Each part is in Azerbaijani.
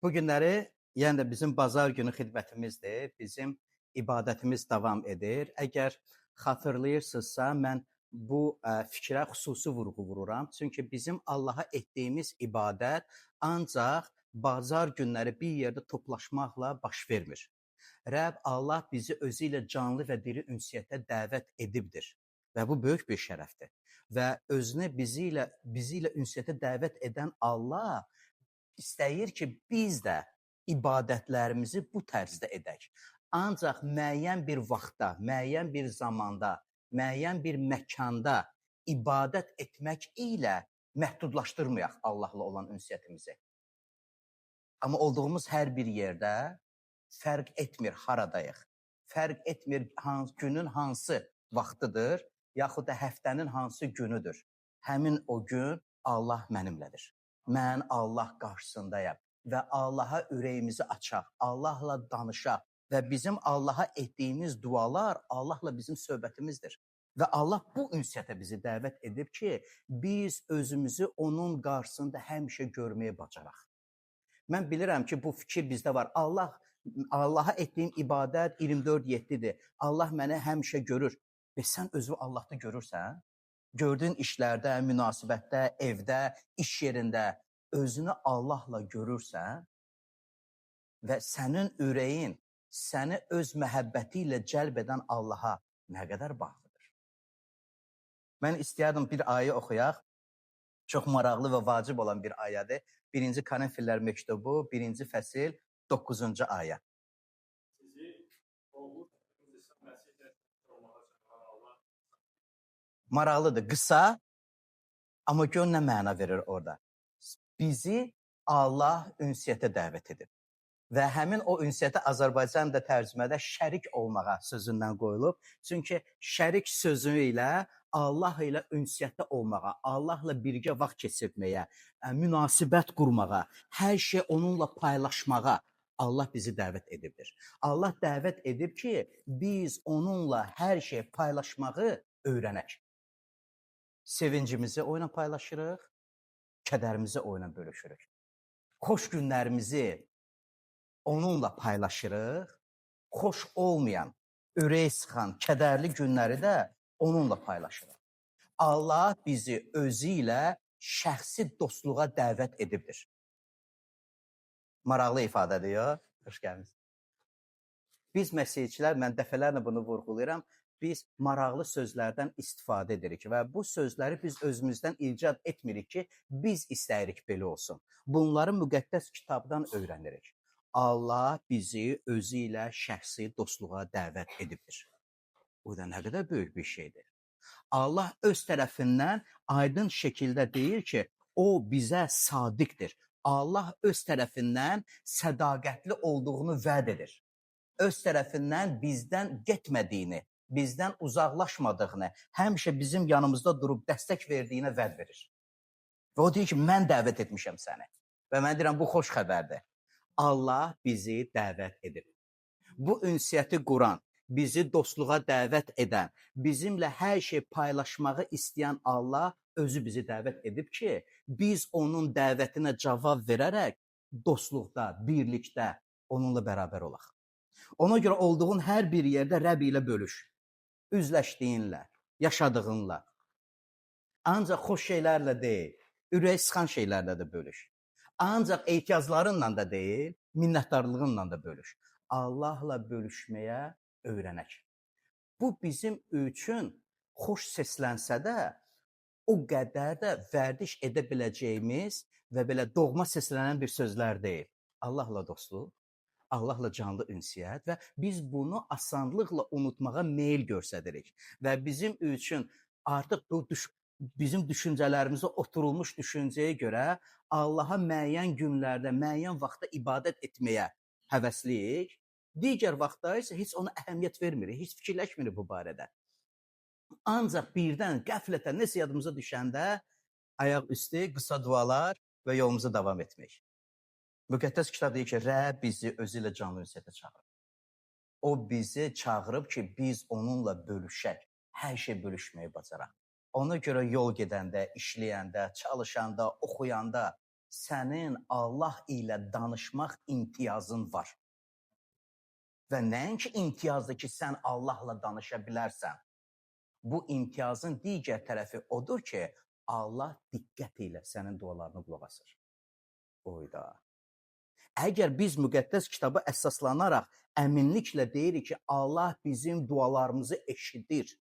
Bu günləri, yəni də bizim bazar günü xidmətimizdir. Bizim ibadətimiz davam edir. Əgər xatırlayırsınızsa, mən bu fikrə xüsusi vurğu vururam. Çünki bizim Allaha etdiyimiz ibadət ancaq bazar günləri bir yerdə toplaşmaqla baş vermir. Rəbb Allah bizi özü ilə canlı və diri ünsiyyətə dəvət edibdir. Və bu böyük bir şərəfdir. Və özünü bizi ilə ünsiyyətə dəvət edən Allah istəyir ki, biz də ibadətlərimizi bu tərzdə edək. Ancaq müəyyən bir vaxtda, müəyyən bir zamanda, müəyyən bir məkanda ibadət etmək ilə məhdudlaşdırmayaq Allahla olan ünsiyyətimizi. Amma olduğumuz hər bir yerdə fərq etmir haradayıq. Fərq etmir günün hansı vaxtıdır, yaxud da həftənin hansı günüdür. Həmin o gün Allah mənimlədir. Mən Allah qarşısındayam və Allaha ürəyimizi açaq, Allahla danışaq və bizim Allaha etdiyimiz dualar Allahla bizim söhbətimizdir. Və Allah bu ünsiyyətə bizi dəvət edib ki, biz özümüzü onun qarşısında həmişə görməyə bacaraq. Mən bilirəm ki, bu fikir bizdə var. Allaha etdiyim ibadət 24/7-dir. Allah məni həmişə görür. Və sən özünü Allahda görürsən? Gördüyün işlərdə, münasibətdə, evdə, iş yerində özünü Allahla görürsən və sənin ürəyin səni öz məhəbbəti ilə cəlb edən Allaha nə qədər bağlıdır. Mən istəyərdim bir ayə oxuyaq. Çox maraqlı və vacib olan bir ayədir. 1-ci Korinfillər məktubu, 1-ci fəsil, 9-cu ayə. Maraqlıdır, qısa, amma gör nə məna verir orada. Bizi Allah ünsiyyətə dəvət edib. Və həmin o ünsiyyətə Azərbaycan da tərcümədə şərik olmağa sözündən qoyulub. Çünki şərik sözü ilə Allah ilə ünsiyyətdə olmağa, Allahla birgə vaxt keçirməyə, münasibət qurmağa, hər şey onunla paylaşmağa Allah bizi dəvət edibdir. Allah dəvət edib ki, biz onunla hər şey paylaşmağı öyrənək. Sevincimizi oyuna paylaşırıq, kədərimizi oyuna bölüşürük. Xoş günlərimizi onunla paylaşırıq, xoş olmayan, ürək sıxan, kədərli günləri də onunla paylaşırıq. Allah bizi özü ilə şəxsi dostluğa dəvət edibdir. Maraqlı ifadədir ya, xoş gəlmişsiniz. Biz məsihçilər, mən dəfələrlə bunu vurğulayıram, biz maraqlı sözlərdən istifadə edirik və bu sözləri biz özümüzdən icad etmirik ki, biz istəyirik belə olsun. Bunları müqəddəs kitabdan öyrənirik. Allah bizi özü ilə şəxsi dostluğa dəvət edibdir. Bu da nə qədər böyük bir şeydir. Allah öz tərəfindən aydın şəkildə deyir ki, o bizə sadiqdir. Allah öz tərəfindən sədaqətli olduğunu vəd edir. Öz tərəfindən bizdən getmədiyini, bizdən uzaqlaşmadığını, həmişə bizim yanımızda durub dəstək verdiyinə vəd verir. Və o deyir ki, mən dəvət etmişəm səni. Və mən deyirəm, bu xoş xəbərdir. Allah bizi dəvət edib. Bu ünsiyyəti quran, bizi dostluğa dəvət edən, bizimlə hər şey paylaşmağı istəyən Allah özü bizi dəvət edib ki, biz onun dəvətinə cavab verərək dostluqda, birlikdə onunla bərabər olaq. Ona görə olduğun hər bir yerdə Rəbb ilə bölüş. Üzləşdiyinlə, yaşadığınla. Ancaq xoş şeylərlə deyil, ürək sıxan şeylərlə də bölüş. Ancaq ehtiyaclarınla da deyil, minnətdarlığınla da bölüş. Allahla bölüşməyə öyrənək. Bu bizim üçün xoş səslənsə də, o qədər də vərdiş edə biləcəyimiz və belə doğma səslənən bir sözlər deyil. Allahla dostluq, Allahla canlı ünsiyyət və biz bunu asanlıqla unutmağa meyil göstəririk. Və bizim üçün artıq bu bizim düşüncələrimizə oturulmuş düşüncəyə görə Allaha müəyyən günlərdə, müəyyən vaxtda ibadət etməyə həvəsliyik. Digər vaxtda isə heç ona əhəmiyyət vermirik, heç fikirləşmirik bu barədə. Ancaq birdən qəflətən nəsə yadımıza düşəndə ayaq üstü qısa dualar və yolumuza davam etmək. Müqəddəs kitab deyir ki, Rəbb bizi özü ilə canlı ünsiyyətə çağırır. O bizi çağırıb ki, biz onunla bölüşək, hər şey bölüşməyi bacaraq. Ona görə yol gedəndə, işləyəndə, çalışanda, oxuyanda sənin Allah ilə danışmaq imtiyazın var. Və nəinki imtiyazdır ki, sən Allahla danışa bilərsən. Bu imtiyazın digər tərəfi odur ki, Allah diqqət ilə sənin dualarını qulaq asır. Oyda. Əgər biz müqəddəs kitaba əsaslanaraq əminliklə deyirik ki, Allah bizim dualarımızı eşidir.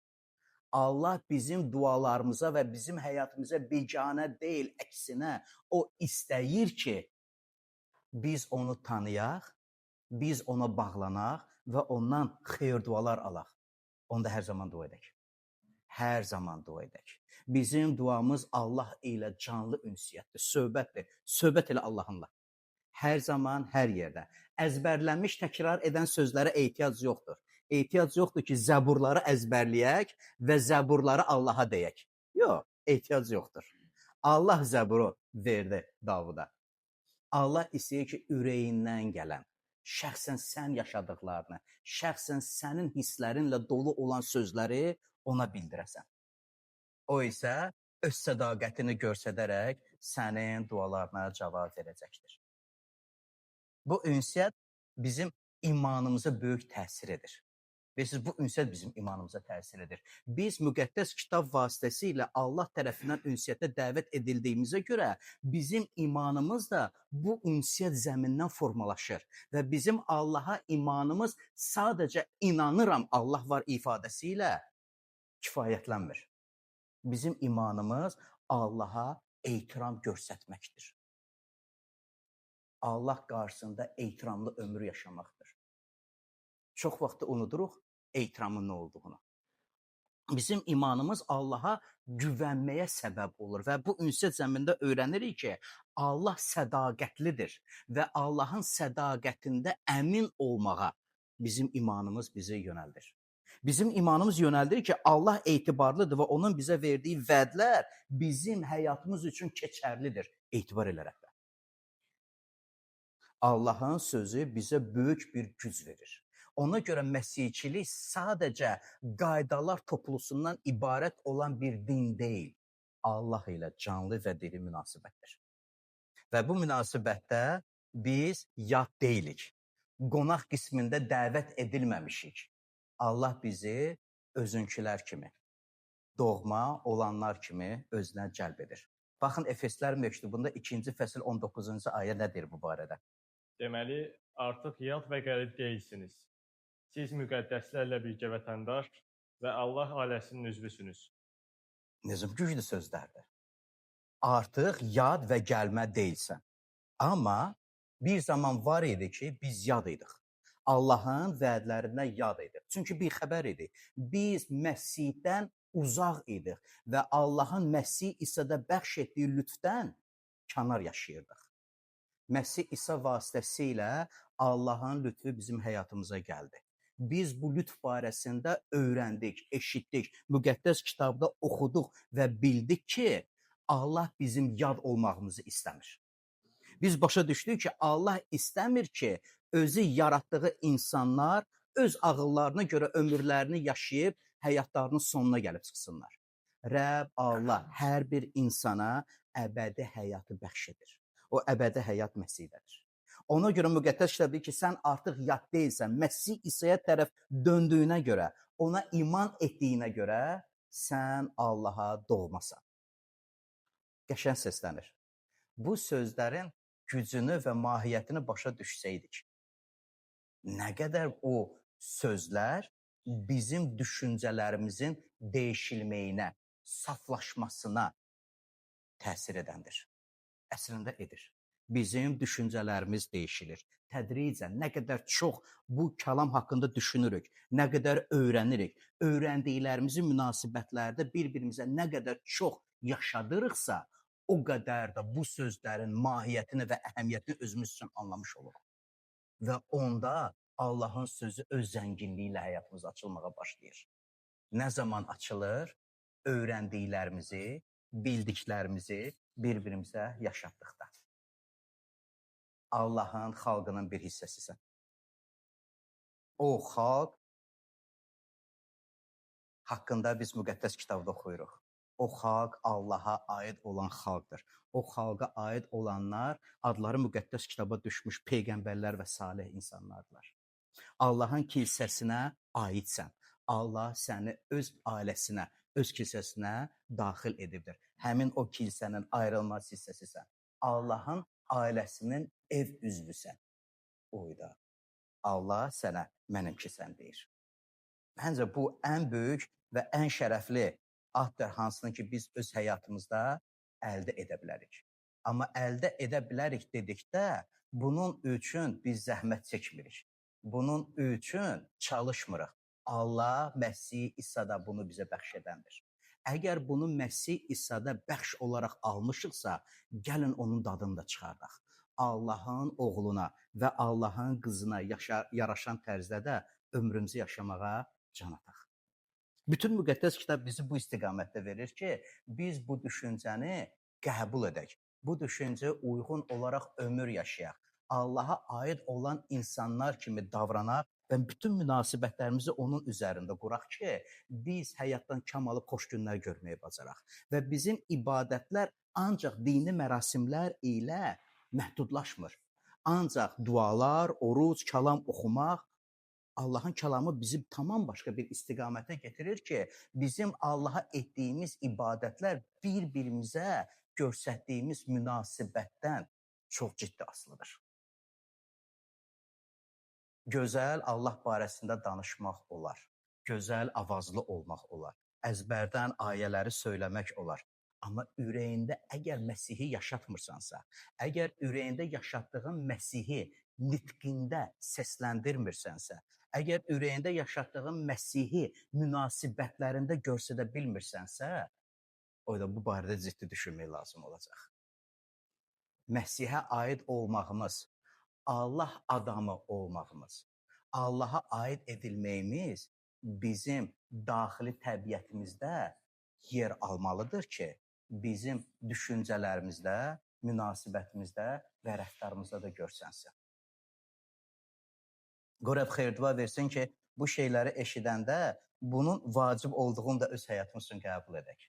Allah bizim dualarımıza və bizim həyatımıza biganə deyil, əksinə o istəyir ki, biz onu tanıyaq, biz ona bağlanaq və ondan xeyir dualar alaq. Onda hər zaman dua edək. Hər zaman dua edək. Bizim duamız Allah ilə canlı ünsiyyətdir, söhbətdir. Söhbət elə Allahınla. Hər zaman, hər yerdə. Əzbərlənmiş, təkrar edən sözlərə ehtiyac yoxdur. Ehtiyac yoxdur ki, zəburları əzbərləyək və zəburları Allaha deyək. Yox, ehtiyac yoxdur. Allah zəburu verdi Davuda. Allah istəyir ki, ürəyindən gələn, şəxsən sən yaşadıqlarını, şəxsən sənin hisslərinlə dolu olan sözləri ona bildirəsən. O isə öz sədaqətini göstərərək sənin dualarına cavab verəcəkdir. Bu ünsiyyət bizim imanımıza böyük təsir edir. Bilirsiniz, bu ünsiyyət bizim imanımıza təsir edir. Biz müqəddəs kitab vasitəsilə Allah tərəfindən ünsiyyətə dəvət edildiyimizə görə bizim imanımız da bu ünsiyyət zəmindən formalaşır və bizim Allaha imanımız sadəcə inanıram Allah var ifadəsi ilə kifayətlənmir. Bizim imanımız Allaha ehtiram göstərməkdir. Allah qarşısında ehtiramlı ömür yaşamaqdır. Çox vaxt unuduruq ehtiramın nə olduğunu. Bizim imanımız Allaha güvənməyə səbəb olur və bu ünsiyyət zəmində öyrənirik ki, Allah sədaqətlidir və Allahın sədaqətində əmin olmağa bizim imanımız bizi yönəldir. Bizim imanımız yönəldir ki, Allah etibarlıdır və onun bizə verdiyi vədlər bizim həyatımız üçün keçərlidir. Etibar edərək. Allahın sözü bizə böyük bir güc verir. Ona görə məsihçilik sadəcə qaydalar toplusundan ibarət olan bir din deyil. Allah ilə canlı və diri münasibətdir. Və bu münasibətdə biz yad deyilik. Qonaq qismində dəvət edilməmişik. Allah bizi özünkülər kimi, doğma olanlar kimi özünə cəlb edir. Baxın, Efeslər məktubunda 2-ci fəsil 19-cu ayə nə deyir bu barədə? Deməli, artıq yad və qərib deyilsiniz. Siz müqəddəslərlə birgə vətəndaş və Allah ailəsinin üzvüsünüz. Necə güclü sözlərdir. Artıq yad və gəlmə deyilsən. Amma bir zaman var idi ki, biz yad idik. Allahın vədlərindən yad idik. Çünki bir xəbər idi. Biz Məsihdən uzaq idik və Allahın Məsih İsa'da bəxş etdiyi lütfdən kənar yaşayırdıq. Məsih İsa vasitəsilə Allahın lütfü bizim həyatımıza gəldi. Biz bu lütf barəsində öyrəndik, eşitdik, müqəddəs kitabda oxuduq və bildik ki, Allah bizim yad olmağımızı istəmir. Biz başa düşdük ki, Allah istəmir ki, özü yaratdığı insanlar öz ağıllarına görə ömürlərini yaşayıb, həyatlarının sonuna gəlib çıxsınlar. Rəbb Allah hər bir insana əbədi həyatı bəxş edir. O əbədi həyat Məsihdədir. Ona görə müqəddəs kitab deyir ki, sən artıq yad deyilsən. Məsih İsa'ya tərəf döndüyünə görə, ona iman etdiyinə görə sən Allaha doğmasan. Qəşəng səslənir. Bu sözlərin gücünü və mahiyyətini başa düşsəydik, nə qədər o sözlər bizim düşüncələrimizin dəyişilməyinə, saflaşmasına təsir edəndir. Əslində edir. Bizim düşüncələrimiz dəyişilir. Tədricən nə qədər çox bu kəlam haqqında düşünürük, nə qədər öyrənirik, öyrəndiklərimizi münasibətlərdə bir-birimizə nə qədər çox yaşadırıqsa, o qədər də bu sözlərin mahiyyətini və əhəmiyyətini özümüz üçün anlamış oluruq. Və onda Allahın sözü öz zənginliyi ilə həyatımıza açılmağa başlayır. Nə zaman açılır? Öyrəndiklərimizi, bildiklərimizi bir-birimizə yaşatdıqda. Allahın xalqının bir hissəsisən. O xalq haqqında biz müqəddəs kitabda oxuyuruq. O xalq Allaha aid olan xalqdır. O xalqa aid olanlar adları müqəddəs kitaba düşmüş peyğəmbərlər və salih insanlardılar. Allahın kilsəsinə aidsən. Allah səni öz ailəsinə, öz kilsəsinə daxil edibdir. Həmin o kilsənin ayrılmaz hissəsisən. Allahın ailəsinin ev üzvüsən. Oyda. Allah sənə mənimkisən deyir. Məncə bu ən böyük və ən şərəfli addır, hansını ki biz öz həyatımızda əldə edə bilərik. Amma əldə edə bilərik dedikdə bunun üçün biz zəhmət çəkmirik. Bunun üçün çalışmırıq. Allah Məsih İsa'da bunu bizə bəxş edəndir. Əgər bunu Məsih İsa'da bəxş olaraq almışıqsa, gəlin onun dadını da çıxardaq. Allahın oğluna və Allahın qızına yaraşan tərzdə də ömrümüzü yaşamağa can ataq. Bütün müqəddəs kitab bizi bu istiqamətdə verir ki, biz bu düşüncəni qəbul edək. Bu düşüncəyə uyğun olaraq ömür yaşayaq. Allaha aid olan insanlar kimi davranaq və bütün münasibətlərimizi onun üzərində quraq ki, biz həyatdan kam alıb xoş günlər görməyə bacaraq. Və bizim ibadətlər ancaq dini mərasimlər ilə məhdudlaşmır. Ancaq dualar, oruc, kəlam oxumaq, Allahın kəlamı bizi tamam başqa bir istiqamətə getirir ki, bizim Allaha etdiyimiz ibadətlər bir-birimizə göstərdiyimiz münasibətdən çox ciddi asılıdır. Gözəl Allah barəsində danışmaq olar. Gözəl avazlı olmaq olar. Əzbərdən ayələri söyləmək olar. Amma ürəyində əgər Məsihi yaşatmırsansa, əgər ürəyində yaşatdığın Məsihi nitqində səsləndirmirsənsə, əgər ürəyində yaşatdığın Məsihi münasibətlərində göstərə bilmirsənsə, o da bu barədə ciddi düşünmək lazım olacaq. Məsihə aid olmağımız, Allah adamı olmağımız, Allaha aid edilməyimiz bizim daxili təbiətimizdə yer almalıdır ki, bizim düşüncələrimizdə, münasibətimizdə və rəftarımızda da görsənsin. Qorəb xeyir-dua versin ki, bu şeyləri eşidəndə bunun vacib olduğunu da öz həyatımız üçün qəbul edək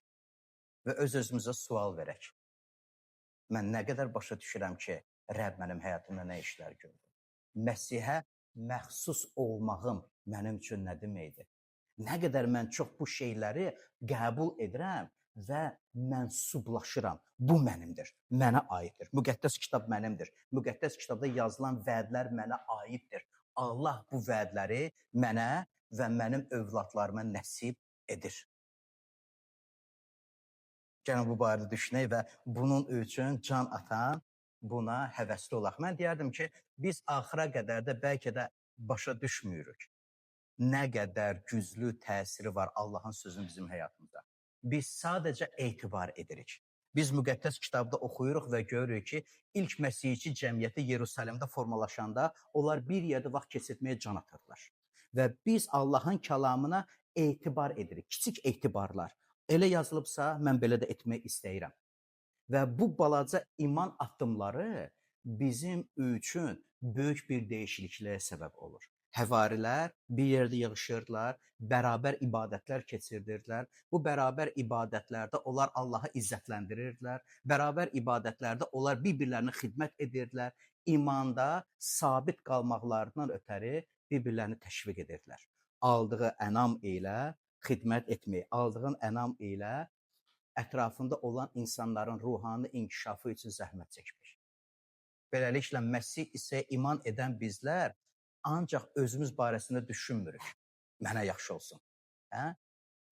və öz-özümüzə sual verək. Mən nə qədər başa düşürəm ki, Rəbb mənim həyatımda nə işlər gördü? Məsihə məxsus olmağım mənim üçün nə deməkdir? Nə qədər mən çox bu şeyləri qəbul edirəm və mənsublaşıram. Bu mənimdir, mənə aiddir. Müqəddəs kitab mənimdir. Müqəddəs kitabda yazılan vədlər mənə aiddir. Allah bu vədləri mənə və mənim övladlarıma nəsib edir. Gəlin bu barədə düşünək və bunun üçün can atan buna həvəsli olaq. Mən deyərdim ki, biz axıra qədər də bəlkə də başa düşmürük. Nə qədər güclü təsiri var Allahın sözünün bizim həyatımızda. Biz sadəcə etibar edirik. Biz müqəddəs kitabda oxuyuruq və görürük ki, ilk məsihçi cəmiyyəti Yerusəlimdə formalaşanda onlar bir yerdə vaxt keçirtməyə can atırlar. Və biz Allahın kəlamına etibar edirik. Kiçik etibarlar. Elə yazılıbsa, mən belə də etmək istəyirəm. Və bu balaca iman addımları bizim üçün böyük bir dəyişikliyə səbəb olur. Həvarilər bir yerdə yığışırdılar, bərabər ibadətlər keçirdirdilər. Bu bərabər ibadətlərdə onlar Allahı izzətləndirirdilər. Bərabər ibadətlərdə onlar bir-birlərinə xidmət edirdilər. İmanda sabit qalmaqlarından ötəri bir-birlərini təşviq edirdilər. Aldığı ənam ilə xidmət etmək, aldığın ənam ilə ətrafında olan insanların ruhani inkişafı üçün zəhmət çəkmək. Beləliklə, Məsih İsa'ya iman edən bizlər ancaq özümüz barəsində düşünmürük. Mənə yaxşı olsun.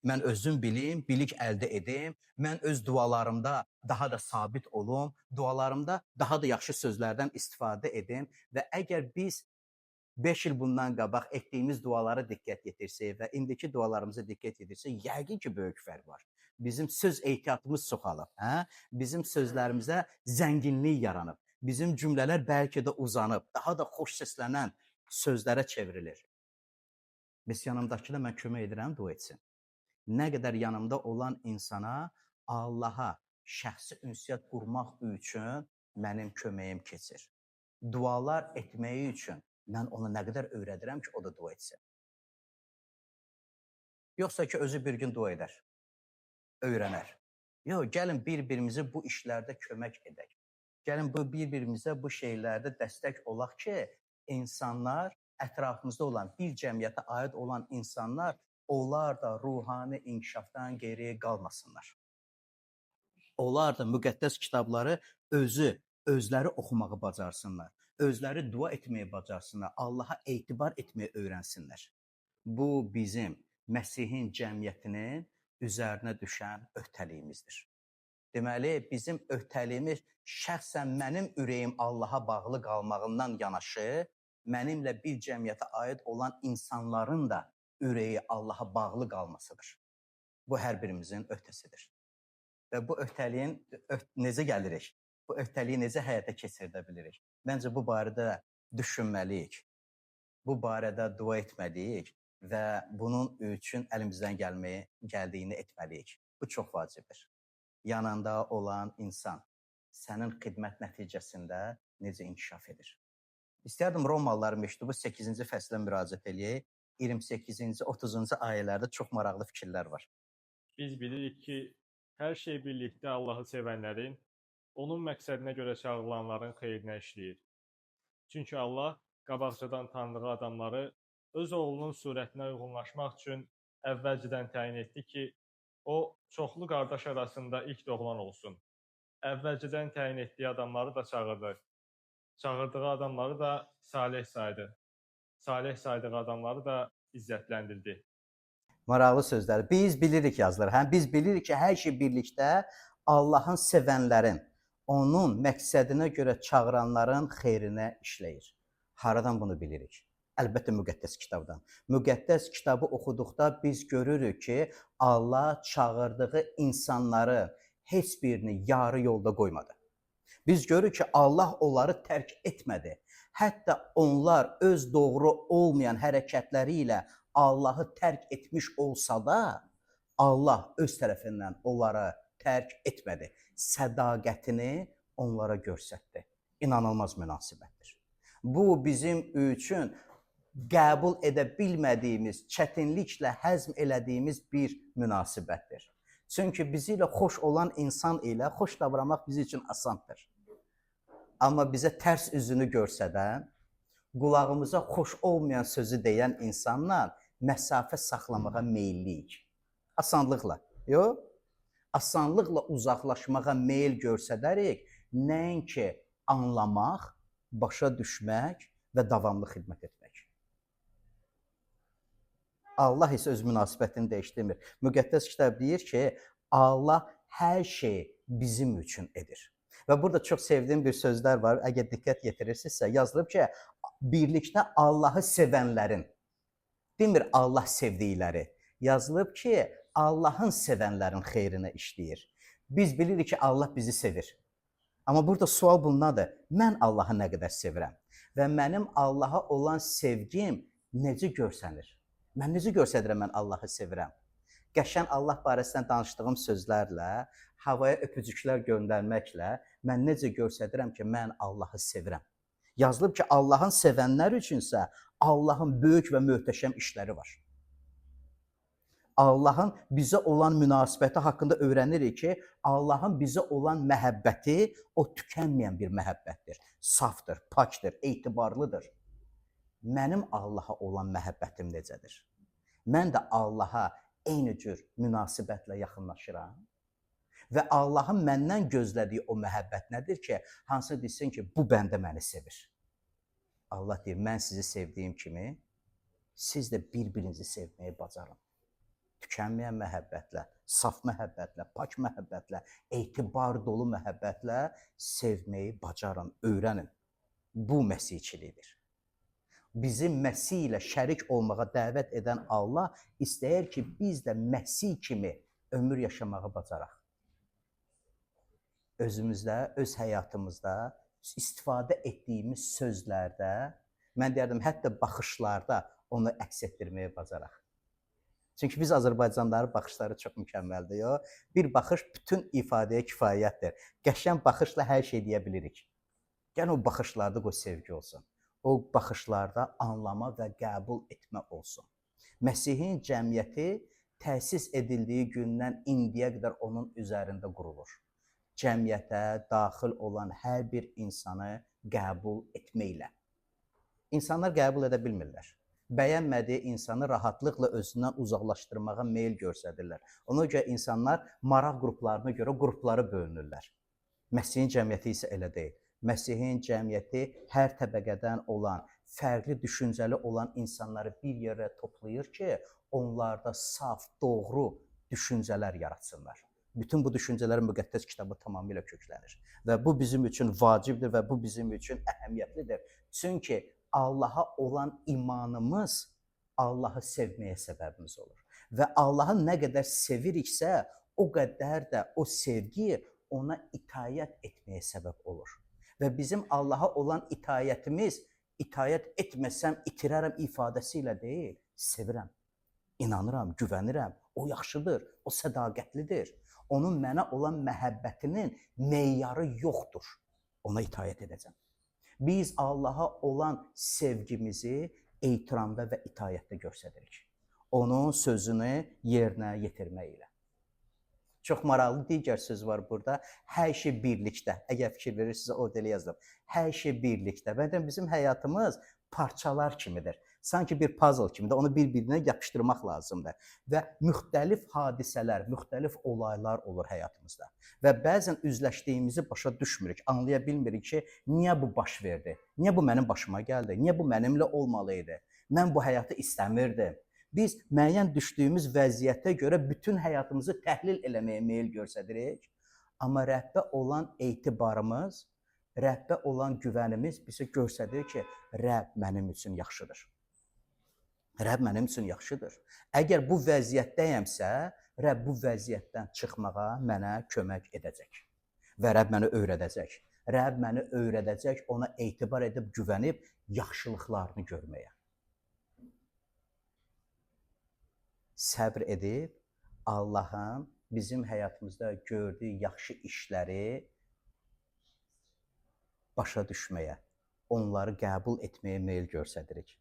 Mən özüm bilim, bilik əldə edim, mən öz dualarımda daha da sabit olum, dualarımda daha da yaxşı sözlərdən istifadə edim və əgər biz 5 il bundan qabaq etdiyimiz dualara diqqət yetirsək və indiki dualarımıza diqqət yetirsək, yəqin ki, böyük fərq var. Bizim söz ehtiyatımız çoxalıb, bizim sözlərimizə zənginlik yaranıb, bizim cümlələr bəlkə də uzanıb, daha da xoş səslənən sözlərə çevrilir. Biz yanımdakına mən kömək edirəm, dua etsin. Nə qədər yanımda olan insana Allaha şəxsi ünsiyyət qurmaq üçün mənim köməyim keçir. Dualar etməyi üçün mən ona nə qədər öyrədirəm ki, o da dua etsin. Yoxsa ki, özü bir gün dua edər, öyrənər. Yox, gəlin bir-birimizi bu işlərdə kömək edək. Gəlin bir-birimizə bu şeylərdə dəstək olaq ki, insanlar, ətrafımızda olan, bir cəmiyyətə aid olan insanlar, onlar da ruhani inkişafdan geri qalmasınlar. Onlar da müqəddəs kitabları özləri oxumağı bacarsınlar. Özləri dua etməyi bacarsınlar. Allaha etibar etməyi öyrənsinlər. Bu bizim Məsihin cəmiyyətinin üzərinə düşən öhdəliyimizdir. Deməli, bizim öhdəliyimiz şəxsən mənim ürəyim Allaha bağlı qalmağından yanaşı, mənimlə bir cəmiyyətə aid olan insanların da ürəyi Allaha bağlı qalmasıdır. Bu hər birimizin öhdəsidir. Və bu öhdəliyin necə gəlirik? Bu öhdəliyi necə həyata keçirdə bilirik? Məncə bu barədə düşünməliyik. Bu barədə dua etməliyik və bunun üçün əlimizdən gəldiyini etməliyik. Bu çox vacibdir. Yanında olan insan sənin xidmət nəticəsində necə inkişaf edir? İstərdim Romalıların məktubu 8-ci fəslə müraciət eləyək. 28-ci, 30-cu ayələrdə çox maraqlı fikirlər var. Biz bilirik ki, hər şey birlikdə Allahı sevənlərin, onun məqsədinə görə çağrılanların xeyrinə işləyir. Çünki Allah qabaqcadan tanıdığı adamları öz oğlunun surətinə uyğunlaşmaq üçün əvvəlcədən təyin etdi ki, o, çoxlu qardaş arasında ilk doğulan olsun. Əvvəlcədən təyin etdiyi adamları da çağırdı. Çağırdığı adamları da salih saydı. Salih saydığı adamları da izzətləndirdi. Maraqlı sözlər. Biz bilirik yazılır. Biz bilirik ki, hər şey birlikdə Allahın sevənlərin, onun məqsədinə görə çağıranların xeyrinə işləyir. Haradan bunu bilirik? Əlbəttə müqəddəs kitabdan. Müqəddəs kitabı oxuduqda biz görürük ki, Allah çağırdığı insanları heç birini yarı yolda qoymadı. Biz görürük ki, Allah onları tərk etmədi. Hətta onlar öz doğru olmayan hərəkətləri ilə Allahı tərk etmiş olsa da, Allah öz tərəfindən onları tərk etmədi. Sədaqətini onlara göstərdi. İnanılmaz münasibətdir. Bu bizim üçün qəbul edə bilmədiyimiz, çətinliklə həzm elədiyimiz bir münasibətdir. Çünki bizi ilə xoş olan insan ilə xoş davranmaq bizim üçün asandır. Amma bizə tərs üzünü görsə də, qulağımıza xoş olmayan sözü deyən insanla məsafə saxlamağa meyilliyik. Asanlıqla, yox? Asanlıqla uzaqlaşmağa meyil göstəririk, nəinki anlamaq, başa düşmək və davamlı xidmət etmək. Allah isə öz münasibətini dəyişdirmir. Müqəddəs kitab deyir ki, Allah hər şeyi bizim üçün edir. Və burada çox sevdiyim bir sözlər var. Əgər diqqət yetirirsinizsə, yazılıb ki, birlikdə Allahı sevənlərin, demir Allah sevdikləri, yazılıb ki, Allahın sevənlərin xeyrinə işləyir. Biz bilirik ki, Allah bizi sevir. Amma burada sual bundadır. Mən Allahı nə qədər sevirəm? Və mənim Allaha olan sevgim necə görsənir? Mən necə göstərirəm mən Allahı sevirəm? Qəşən Allah barəsində danışdığım sözlərlə, havaya öpücüklər göndərməklə mən necə göstərirəm ki, mən Allahı sevirəm? Yazılıb ki, Allahın sevənlər üçünsə Allahın böyük və möhtəşəm işləri var. Allahın bizə olan münasibəti haqqında öyrənirik ki, Allahın bizə olan məhəbbəti o tükənməyən bir məhəbbətdir. Safdır, pakdır, etibarlıdır. Mənim Allaha olan məhəbbətim necədir? Mən də Allaha eyni cür münasibətlə yaxınlaşıram. Və Allahın məndən gözlədiyi o məhəbbət nədir ki, hansı desin ki, bu bəndə məni sevir. Allah deyir, mən sizi sevdiyim kimi, siz də bir-birinizi sevməyi bacarın. Tükənməyən məhəbbətlə, saf məhəbbətlə, pak məhəbbətlə, etibar dolu məhəbbətlə sevməyi bacarın, öyrənin. Bu məsihçilikdir. Bizi Məsih ilə şərik olmağa dəvət edən Allah istəyir ki, biz də Məsih kimi ömür yaşamağı bacaraq. Özümüzdə, öz həyatımızda, istifadə etdiyimiz sözlərdə, mən deyərdim, hətta baxışlarda onu əks etdirməyə bacaraq. Çünki biz Azərbaycanlıların baxışları çox mükəmməldir. Yox? Bir baxış bütün ifadəyə kifayətdir. Qəşəng baxışla hər şey deyə bilirik. Gəlin o baxışlarda qoy sevgi olsun. O baxışlarda anlama və qəbul etmə olsun. Məsihin cəmiyyəti təsis edildiyi gündən indiyə qədər onun üzərində qurulur. Cəmiyyətə daxil olan hər bir insanı qəbul etməklə. İnsanlar qəbul edə bilmirlər. Bəyənmədiyi insanı rahatlıqla özündən uzaqlaşdırmağa meyl göstərirlər. Ona görə insanlar maraq qruplarına görə qruplara bölünürlər. Məsihin cəmiyyəti isə elə deyil. Məsihin cəmiyyəti hər təbəqədən olan, fərqli düşüncəli olan insanları bir yerə toplayır ki, onlarda saf, doğru düşüncələr yaratsınlar. Bütün bu düşüncələr müqəddəs kitabı tamamilə köklənir. Və bu bizim üçün vacibdir və bu bizim üçün əhəmiyyətlidir. Çünki Allaha olan imanımız Allahı sevməyə səbəbimiz olur. Və Allahı nə qədər seviriksə, o qədər də o sevgi ona itayət etməyə səbəb olur. Və bizim Allaha olan itayətimiz, itayət etməsəm itirərəm ifadəsi ilə deyil, sevirəm, inanıram, güvənirəm, o yaxşıdır, o sədaqətlidir. Onun mənə olan məhəbbətinin meyarı yoxdur, ona itayət edəcəm. Biz Allaha olan sevgimizi ehtiramda və itayətdə göstəririk. Onun sözünü yerinə yetirmək ilə. Çox maraqlı digər söz var burada. Hər şey birlikdə. Əgər fikir verirsinizsə, orada elə yazılıb. Hər şey birlikdə. Bəzən bizim həyatımız parçalar kimidir. Sanki bir puzzle kimidir. Onu bir-birinə yapışdırmaq lazımdır. Və müxtəlif hadisələr, müxtəlif olaylar olur həyatımızda. Və bəzən üzləşdiyimizi başa düşmürük, anlaya bilmirik ki, niyə bu baş verdi? Niyə bu mənim başıma gəldi? Niyə bu mənimlə olmalıydı? Mən bu həyatı istəmirdim. Biz müəyyən düşdüyümüz vəziyyətə görə bütün həyatımızı təhlil eləməyə meyl göstəririk. Amma Rəbbə olan etibarımız, Rəbbə olan güvənimiz bizə göstərir ki, Rəbb mənim üçün yaxşıdır. Rəbb mənim üçün yaxşıdır. Əgər bu vəziyyətdəyəmsə, Rəbb bu vəziyyətdən çıxmağa mənə kömək edəcək. Və Rəbb məni öyrədəcək. Rəbb məni öyrədəcək, ona etibar edib, güvənib, yaxşılıqlarını görməyə. Səbr edib, Allahın bizim həyatımızda gördüyü yaxşı işləri başa düşməyə, onları qəbul etməyə meyl göstəririk.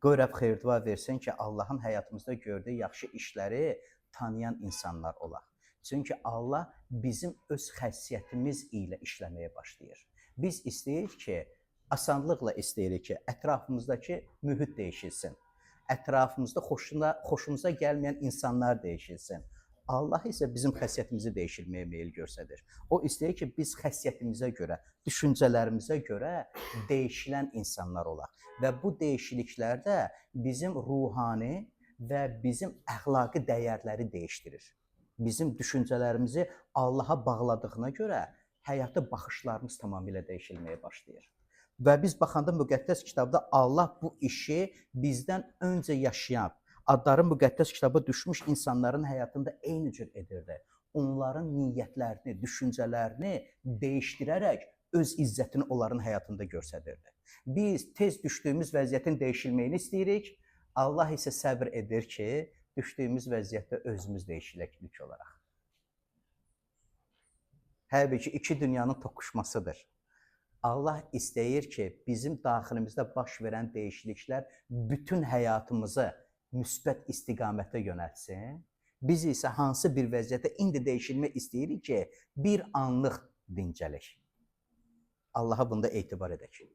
Qoy Rəbb xeyir-dua versin ki, Allahın həyatımızda gördüyü yaxşı işləri tanıyan insanlar olaq. Çünki Allah bizim öz xəssiyyətimiz ilə işləməyə başlayır. Biz istəyirik ki, asanlıqla istəyirik ki, ətrafımızdakı mühit dəyişilsin. Ətrafımızda xoşumuza gəlməyən insanlar dəyişilsin. Allah isə bizim xəssiyyətimizi dəyişilməyə meyil göstərir. O istəyir ki, biz xəssiyyətimizə görə, düşüncələrimizə görə dəyişilən insanlar olaq. Və bu dəyişikliklərdə bizim ruhani və bizim əxlaqi dəyərləri dəyişdirir. Bizim düşüncələrimizi Allaha bağladığına görə həyata baxışlarımız tamamilə dəyişilməyə başlayır. Və biz baxanda müqəddəs kitabda Allah bu işi bizdən öncə yaşayan, adları müqəddəs kitaba düşmüş insanların həyatında eyni cür edirdi. Onların niyyətlərini, düşüncələrini dəyişdirərək öz izzətini onların həyatında göstərirdi. Biz tez düşdüyümüz vəziyyətin dəyişilməyini istəyirik. Allah isə səbr edir ki, düşdüyümüz vəziyyətdə özümüz dəyişilək ilk olaraq. Hər bir ki, iki dünyanın toqquşmasıdır. Allah istəyir ki, bizim daxilimizdə baş verən dəyişikliklər bütün həyatımızı müsbət istiqamətə yönəltsin. Biz isə hansı bir vəziyyətə indi dəyişilmək istəyirik ki, bir anlıq dincəlik. Allaha bunda etibar edək.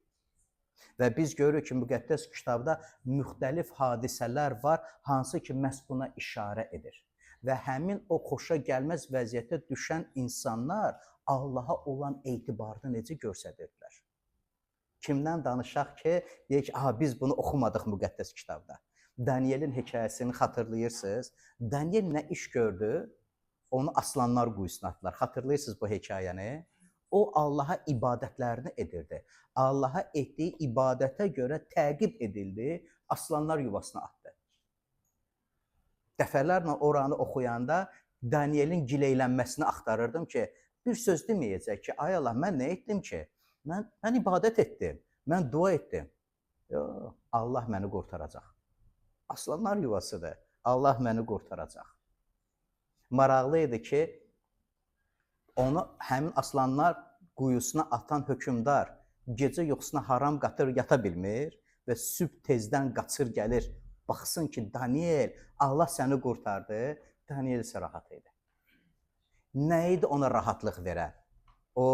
Və biz görürük ki, müqəddəs kitabda müxtəlif hadisələr var, hansı ki, məhz buna işarə edir. Və həmin o xoşa gəlməz vəziyyətə düşən insanlar Allaha olan etibarını necə göstərirdilər? Kimdən danışaq ki, deyək ki, biz bunu oxumadıq müqəddəs kitabda. Danielin hekayəsini xatırlayırsınız. Daniel nə iş gördü? Onu aslanlar quyusuna atdılar. Xatırlayırsınız bu hekayəni? O Allaha ibadətlərini edirdi. Allaha etdiyi ibadətə görə təqib edildi, aslanlar yuvasına atdı. Dəfələrlə oranı oxuyanda Danielin gileylənməsini axtarırdım ki, bir söz deməyəcək ki, ay Allah, mən nə etdim ki? Mən ibadət etdim, mən dua etdim. Yox, Allah məni qurtaracaq. Aslanlar yuvasıdır, Allah məni qurtaracaq. Maraqlı idi ki, onu həmin aslanlar quyusuna atan hökümdar gecə yuxusuna haram qatır, yata bilmir və sübh tezdən qaçır gəlir baxsın ki, Daniel, Allah səni qurtardı, Daniel isə rahat idi. Nə idi ona rahatlıq verən? O,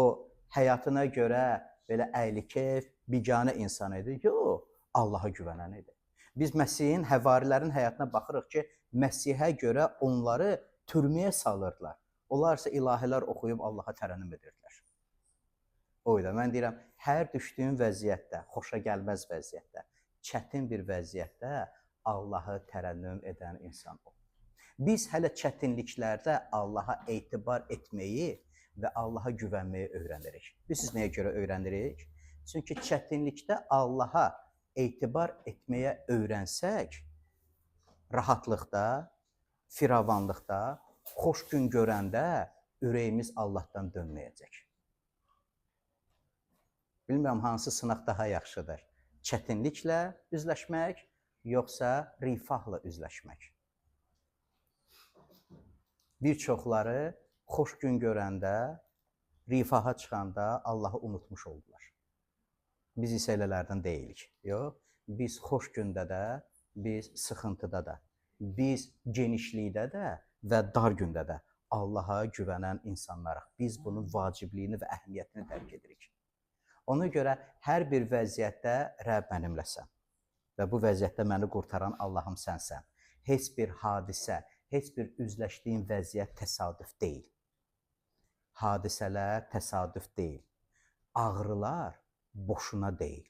həyatına görə belə əylikeyf, biganə insan idi. Yox, Allaha güvənən idi. Biz Məsihin, həvarilərin həyatına baxırıq ki, Məsihə görə onları türməyə salırdılar. Onlar isə ilahilər oxuyub Allaha tərənnüm edirdilər. O yüzden mən deyirəm, hər düşdüyün vəziyyətdə, xoşa gəlməz vəziyyətdə, çətin bir vəziyyətdə Allahı tərənnüm edən insan ol. Biz hələ çətinliklərdə Allaha etibar etməyi və Allaha güvənməyi öyrənirik. Bilirsiniz nəyə görə öyrənirik? Çünki çətinlikdə Allaha etibar etməyə öyrənsək, rahatlıqda, firavanlıqda, xoş gün görəndə ürəyimiz Allahdan dönməyəcək. Bilmirəm, hansı sınaq daha yaxşıdır? Çətinliklə üzləşmək, yoxsa rifahla üzləşmək? Bir çoxları xoş gün görəndə, rifaha çıxanda Allahı unutmuş oldular. Biz isə elələrdən deyilik. Yox, biz xoş gündə də, biz sıxıntıda da, biz genişlikdə də və dar gündə də Allaha güvənən insanlarıq. Biz bunun vacibliyini və əhəmiyyətini dərk edirik. Ona görə hər bir vəziyyətdə Rəbb mənimləsən və bu vəziyyətdə məni qurtaran Allahım sənsən. Heç bir hadisə, heç bir üzləşdiyin vəziyyət təsadüf deyil. Hadisələr təsadüf deyil. Ağrılar boşuna deyil.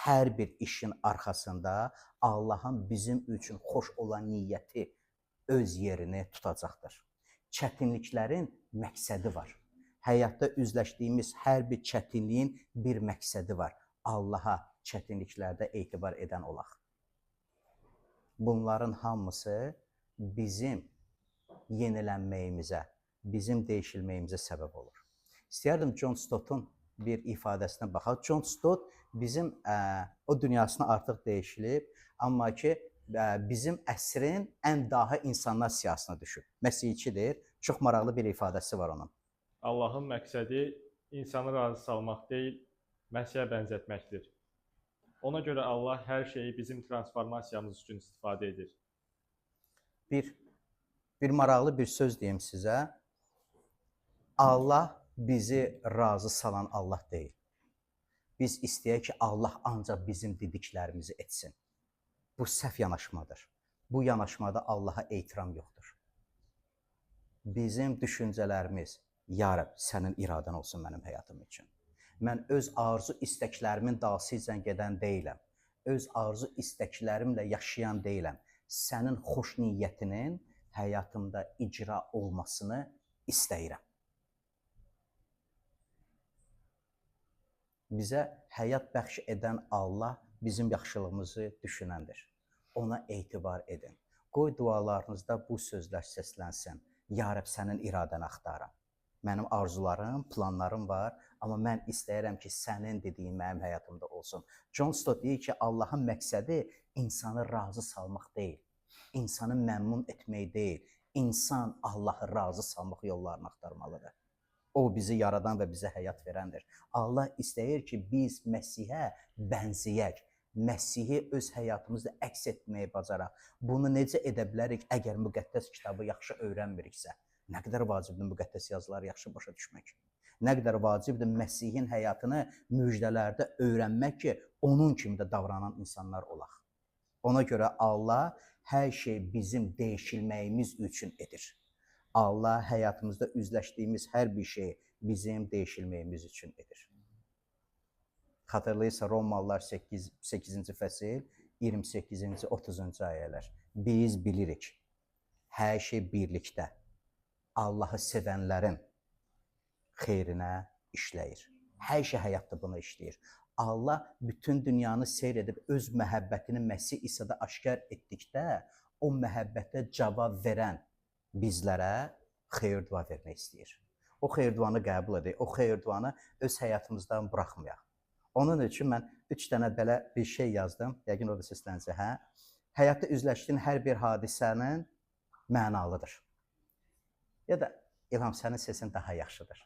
Hər bir işin arxasında Allahın bizim üçün xoş olan niyyəti öz yerini tutacaqdır. Çətinliklərin məqsədi var. Həyatda üzləşdiyimiz hər bir çətinliyin bir məqsədi var. Allaha çətinliklərdə etibar edən olaq. Bunların hamısı bizim yenilənməyimizə, bizim dəyişilməyimizə səbəb olur. İstəyərdim John Stott'un bir ifadəsinə baxaq. John Stott bizim o dünyasına artıq dəyişilib, amma ki bizim əsrin ən dahi insanlar siyasına düşüb. Məsihçidir. Çox maraqlı bir ifadəsi var onun. Allahın məqsədi insanı razı salmaq deyil, Məsihə bənzətməkdir. Ona görə Allah hər şeyi bizim transformasiyamız üçün istifadə edir. Bir maraqlı bir söz deyim sizə. Allah bizi razı salan Allah deyil. Biz istəyək ki, Allah ancaq bizim dediklərimizi etsin. Bu səhv yanaşmadır. Bu yanaşmada Allaha ehtiram yoxdur. Bizim düşüncələrimiz, ya Rəbb, sənin iradən olsun mənim həyatım üçün. Mən öz arzu istəklərimin dalısıca gedən deyiləm. Öz arzu istəklərimlə yaşayan deyiləm. Sənin xoş niyyətinin həyatımda icra olmasını istəyirəm. Bizə həyat bəxş edən Allah bizim yaxşılığımızı düşünəndir. Ona etibar edin. Qoy dualarınızda bu sözlər səslənsin. Ya Rəbb, sənin iradəni axtarıram. Mənim arzularım, planlarım var, amma mən istəyirəm ki, sənin dediyin mənim həyatımda olsun. John Stott deyir ki, Allahın məqsədi insanı razı salmaq deyil, insanı məmnun etmək deyil, insan Allahı razı salmaq yollarını axtarmalıdır. O bizi yaradan və bizə həyat verəndir. Allah istəyir ki, biz Məsihə bənzəyək, Məsihi öz həyatımızda əks etməyi bacaraq. Bunu necə edə bilərik əgər müqəddəs kitabı yaxşı öyrənmiriksə? Nə qədər vacibdir müqəddəs yazıları yaxşı başa düşmək? Nə qədər vacibdir Məsihin həyatını müjdələrdə öyrənmək ki, onun kimi də davranan insanlar olaq. Ona görə Allah hər şey bizim dəyişilməyimiz üçün edir. Allah həyatımızda üzləşdiyimiz hər bir şey bizim dəyişilməyimiz üçün edir. Xatırlayırsa Romalılar 8-ci fəsil, 28-ci, 30-cu ayələr. Biz bilirik, hər şey birlikdə Allahı sevənlərin xeyrinə işləyir. Hər şey həyatda bunu işləyir. Allah bütün dünyanı seyr edib öz məhəbbətini Məsih İsa'da aşkar etdikdə o məhəbbətə cavab verən bizlərə xeyir dua vermək istəyir. O xeyir duanı qəbul edək, o xeyir duanı öz həyatımızdan buraxmayaq. Onun üçün mən 3 dənə belə bir şey yazdım. Yəqin orada səslənsə, hə? Həyatda üzləşdiyin hər bir hadisənin mənalıdır. Ya da İlham, sənin sesin daha yaxşıdır.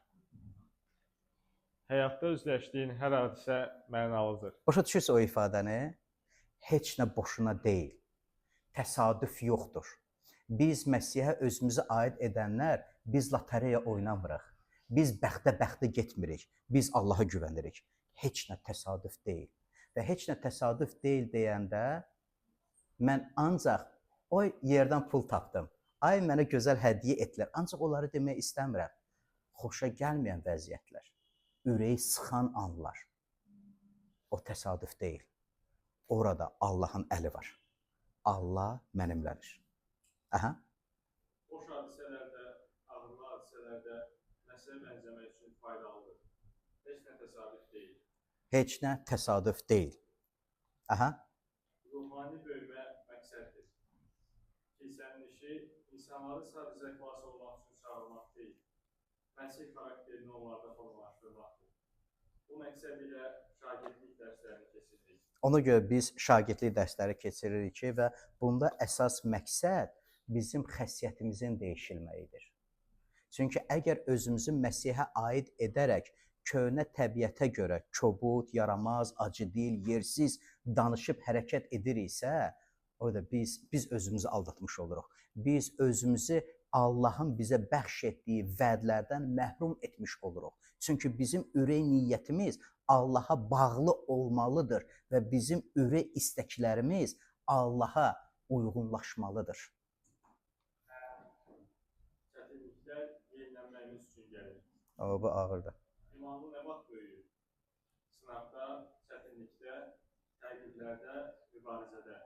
Həyatda üzləşdiyin hər hadisə mənalıdır. Başa düşürsə o ifadəni, heç nə boşuna deyil. təsadüf yoxdur. Biz Məsihə özümüzü aid edənlər, biz lotereya oynamırıq. Biz bəxtə getmirik. Biz Allaha güvənirik. Heç nə təsadüf deyil. Və heç nə təsadüf deyil deyəndə mən ancaq o yerdən pul tapdım. Ay mənə gözəl hədiyyə etdilər. Ancaq onları demək istəmirəm. Xoşa gəlməyən vəziyyətlər, ürəyi sıxan anlar. O təsadüf deyil. Orada Allahın əli var. Allah mənimlədir. Aha. Boş hadisələrdə, ağırlı hadisələrdə Məsihə bənzəmək üçün faydalıdır. Heç nə təsadüf deyil. Heç nə təsadüf deyil. Aha. Ruhani böyümə məqsəddir. Kilsənin işi insanları sadəcə xilas olmaq üçün çağırmaq deyil. Məsih xarakterini onlarda formalaşdırmaqdır. Bu məqsəd ilə şagirdlik dərslərini keçirdik. Ona görə biz şagirdlik dərsləri keçiririk ki, və bunda əsas məqsəd bizim xəssiyyətimizin dəyişilməyidir. Çünki əgər özümüzü Məsihə aid edərək köhnə təbiətə görə kobud, yaramaz, acıdil, yersiz danışıb hərəkət ediriksə, orada biz özümüzü aldatmış oluruq. Biz özümüzü Allahın bizə bəxş etdiyi vədlərdən məhrum etmiş oluruq. Çünki bizim ürək niyyətimiz Allaha bağlı olmalıdır və bizim ürək istəklərimiz Allaha uyğunlaşmalıdır. Çətinliklər yenilənməyimiz üçün gəlir. Bu ağırdır. İmanlı nə vaxt böyüyür? Sınaqda, çətinlikdə, təqiblərdə, mübarizədə.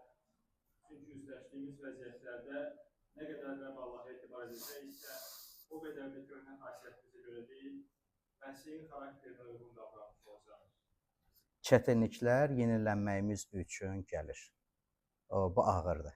Çünki üzləşdiyimiz vəziyyətlərdə nə qədər də Allaha etibar edəcəksə, o qədər də köhnə xasiyyətimizə görə deyil, Məsihin xarakterinə uyğun davranmış olacaq. Çətinliklər yenilənməyimiz üçün gəlir. Bu ağırdır.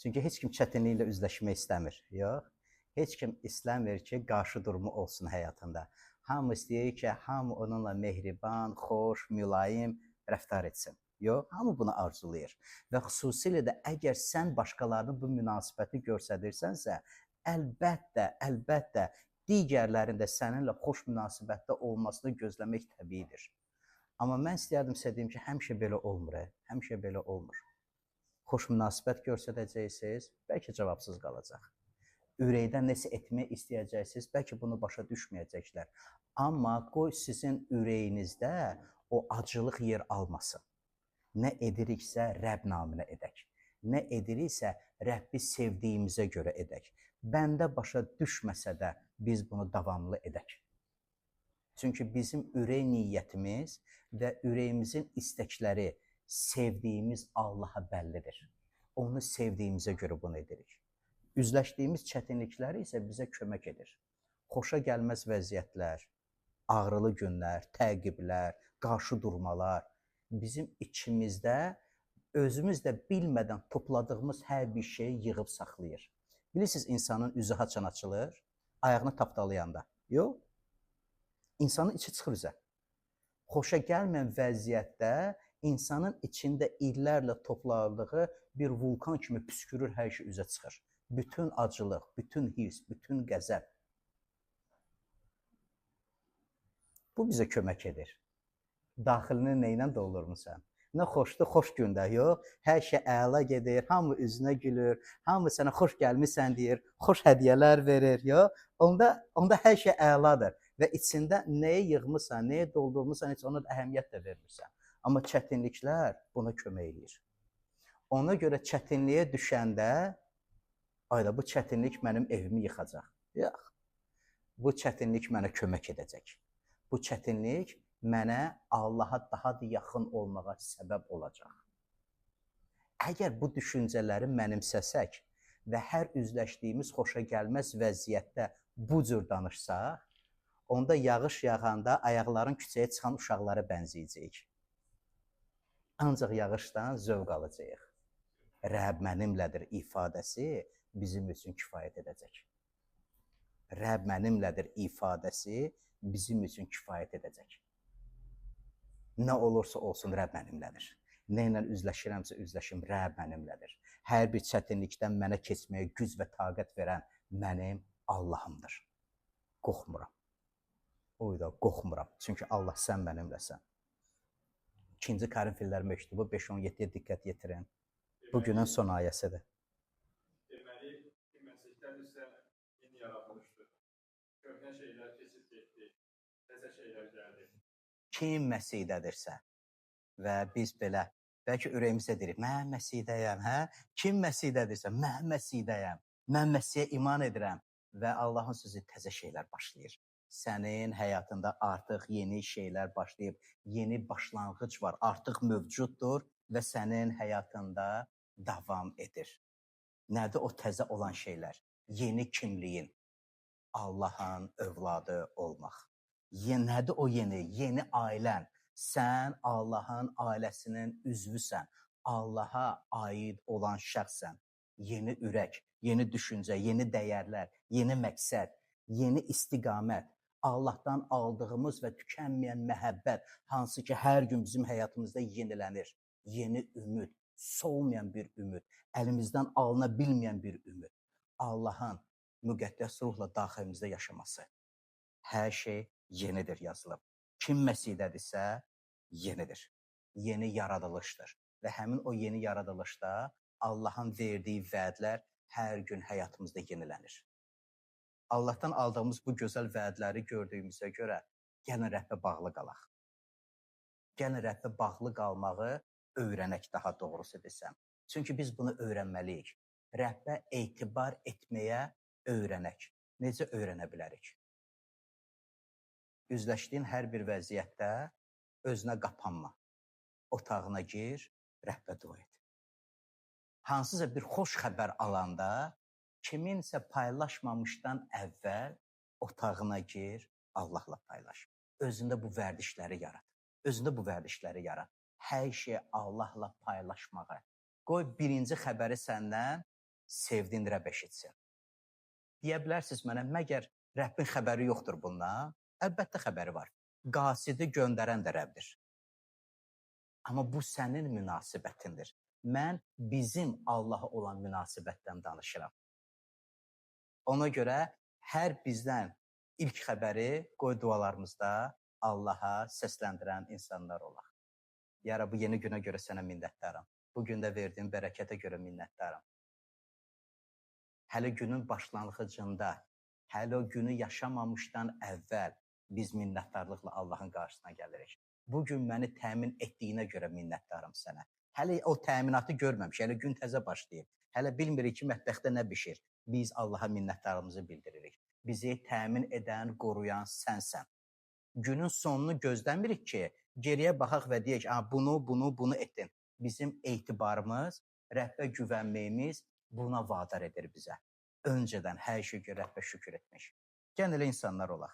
Çünki heç kim çətinliklə üzləşmək istəmir. Yox. Heç kim istəmir ki, qarşı durumu olsun həyatında. Hamı istəyir ki, hamı onunla mehriban, xoş, mülayim rəftar etsin. Yox, hamı bunu arzulayır. Və xüsusilə də əgər sən başqalarının bu münasibəti göstərirsənsə, əlbəttə digərlərin də səninlə xoş münasibətdə olmasını gözləmək təbiidir. Amma mən istəyərdim sizə deyim ki, həmişə belə olmur. Həmişə belə olmur. Xoş münasibət göstərəcəksiniz, bəlkə cavabsız qalacaq. Ürəkdən nəsə etmək istəyəcəksiniz, bəlkə bunu başa düşməyəcəklər. Amma qoy sizin ürəyinizdə o acılıq yer almasın. Nə ediriksə Rəbb naminə edək. Nə ediriksə Rəbbi sevdiyimizə görə edək. Bəndə başa düşməsə də biz bunu davamlı edək. Çünki bizim ürək niyyətimiz və ürəyimizin istəkləri sevdiyimiz Allaha bəllidir. Onu sevdiyimizə görə bunu edirik. Üzləşdiyimiz çətinlikləri isə bizə kömək edir. Xoşa gəlməz vəziyyətlər, ağrılı günlər, təqiblər, qarşı durmalar bizim içimizdə özümüz də bilmədən topladığımız hər bir şeyi yığıb saxlayır. Bilirsiniz, insanın üzü haçan açılır? Ayağını tapdalayanda. Yox. İnsanın içi çıxır üzə. Xoşa gəlməyən vəziyyətdə insanın içində illərlə topladığı bir vulkan kimi püskürür, hər şey üzə çıxır. Bütün acılıq, bütün hirs, bütün qəzəb. Bu bizə kömək edir. Daxilini nə ilə doldurmusan? Nə xoşdur, xoş gündə, yox. Hər şey əla gedir, hamı üzünə gülür, hamı sənə xoş gəlmisən deyir, xoş hədiyyələr verir, yox. Onda hər şey əladır və içində nəyə yığmısan, nəyə doldurmusan, heç ona da əhəmiyyət də vermirsən. Amma çətinliklər buna kömək edir. Ona görə çətinliyə düşəndə, ayda bu çətinlik mənim evimi yıxacaq. Yox. Bu çətinlik mənə kömək edəcək. Bu çətinlik mənə Allaha daha da yaxın olmağa səbəb olacaq. Əgər bu düşüncələri mənimsəsək və hər üzləşdiyimiz xoşa gəlməz vəziyyətdə bu cür danışsaq, onda yağış yağanda ayaqların küçəyə çıxan uşaqlara bənzəyəcəyik. Ancaq yağışdan zövq alacağıq. Rəbb mənimlədir ifadəsi bizim üçün kifayət edəcək. Rəbb mənimlədir ifadəsi bizim üçün kifayət edəcək. Nə olursa olsun Rəbb mənimlədir. Nə ilə üzləşirəmsə üzləşim, Rəbb mənimlədir. Hər bir çətinlikdən mənə keçməyə güc və taqət verən mənim Allahımdır. Qorxmuram. Oyda qorxmuram. Çünki Allah sən mənimləsən. 2-ci Korinfillər məktubu 5-17-yə diqqət yetirin. Bugünün son ayəsidir. Deməli, ki, məsihlərdirsə yeni yaradılışdır. Köhnə şeylər keçib getdi, təzə şeylər gəldi. Kim Məsihədədirsə və biz belə bəlkə ürəyimizdə deyirik, mən Məsihdəyəm, hə? Kim Məsihdədirsə, mən Məsihdəyəm. Mən Məsihə iman edirəm və Allahın sözü təzə şeylər başlayır. Sənin həyatında artıq yeni şeylər başlayıb, yeni başlanğıc var, artıq mövcuddur və sənin həyatında davam edir. Nədir o təzə olan şeylər? Yeni kimliyin, Allahın övladı olmaq. Nədir o yeni? Yeni ailən. Sən Allahın ailəsinin üzvüsən. Allaha aid olan şəxsən. Yeni ürək, yeni düşüncə, yeni dəyərlər, yeni məqsəd, yeni istiqamət. Allahdan aldığımız və tükənməyən məhəbbət, hansı ki, hər gün bizim həyatımızda yenilənir. Yeni ümid, solmayan bir ümid, əlimizdən alına bilməyən bir ümid. Allahın müqəddəs ruhla daxilimizdə yaşaması. Hər şey yenidir yazılıb. Kim Məsihdədirsə, yenidir. Yeni yaradılışdır. Və həmin o yeni yaradılışda Allahın verdiyi vədlər hər gün həyatımızda yenilənir. Allahdan aldığımız bu gözəl vədləri gördüyümüzə görə gəlin Rəbbə bağlı qalaq. Gəlin Rəbbə bağlı qalmağı öyrənək, daha doğrusu desəm. Çünki biz bunu öyrənməliyik. Rəbbə etibar etməyə öyrənək. Necə öyrənə bilərik? Üzləşdiyin hər bir vəziyyətdə özünə qapanma. Otağına gir, Rəbbə dua et. Hansısa bir xoş xəbər alanda, kiminsə paylaşmamışdan əvvəl otağına gir, Allahla paylaş. Özündə bu vərdişləri yarat. Özündə bu vərdişləri yarat. Hər şeyi Allahla paylaşmağa. Qoy birinci xəbəri səndən sevdiyin Rəbb eşitsin. Deyə bilərsiniz mənə, məgər Rəbbin xəbəri yoxdur bundan? Əlbəttə xəbəri var. Qasidi göndərən də Rəbdir. Amma bu sənin münasibətindir. Mən bizim Allaha olan münasibətdən danışıram. Ona görə hər bizdən ilk xəbəri qoy dualarımızda Allaha səsləndirən insanlar olaq. Ya Rabbi, bu yeni günə görə sənə minnətdaram. Bu gündə verdiyin bərəkətə görə minnətdaram. Hələ günün başlanğıcında, hələ o günü yaşamamışdan əvvəl biz minnətdarlıqla Allahın qarşısına gəlirik. Bugün məni təmin etdiyinə görə minnətdaram sənə. Hələ o təminatı görməmiş, hələ gün təzə başlayıb. Hələ bilmirik ki, mətbəxdə nə bişir. Biz Allaha minnətdarlığımızı bildiririk. Bizi təmin edən, qoruyan sənsən. Günün sonunu gözləmirik ki, geriyə baxaq və deyək, bunu etdin. Bizim etibarımız, Rəbbə güvənməyimiz buna vadar edir bizə. Öncədən hər şeyə Rəbbə şükür etmiş. Gəlin elə insanlar olaq.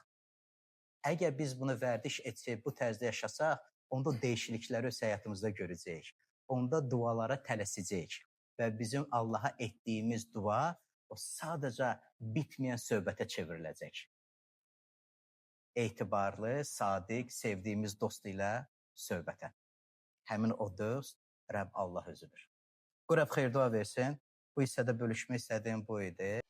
Əgər biz bunu vərdiş etsək, bu tərzdə yaşasaq, onda dəyişiklikləri öz həyatımızda görəcəyik. Onda dualara tələsəcəyik. Və bizim Allaha etdiyimiz dua o sadəcə bitməyən söhbətə çevriləcək. Etibarlı, sadiq, sevdiyimiz dost ilə söhbətə. Həmin o dost Rəbb Allah özüdür. Bu Rəbb xeyir dua versin. Bu hissədə bölüşmək istədiyim bu idi.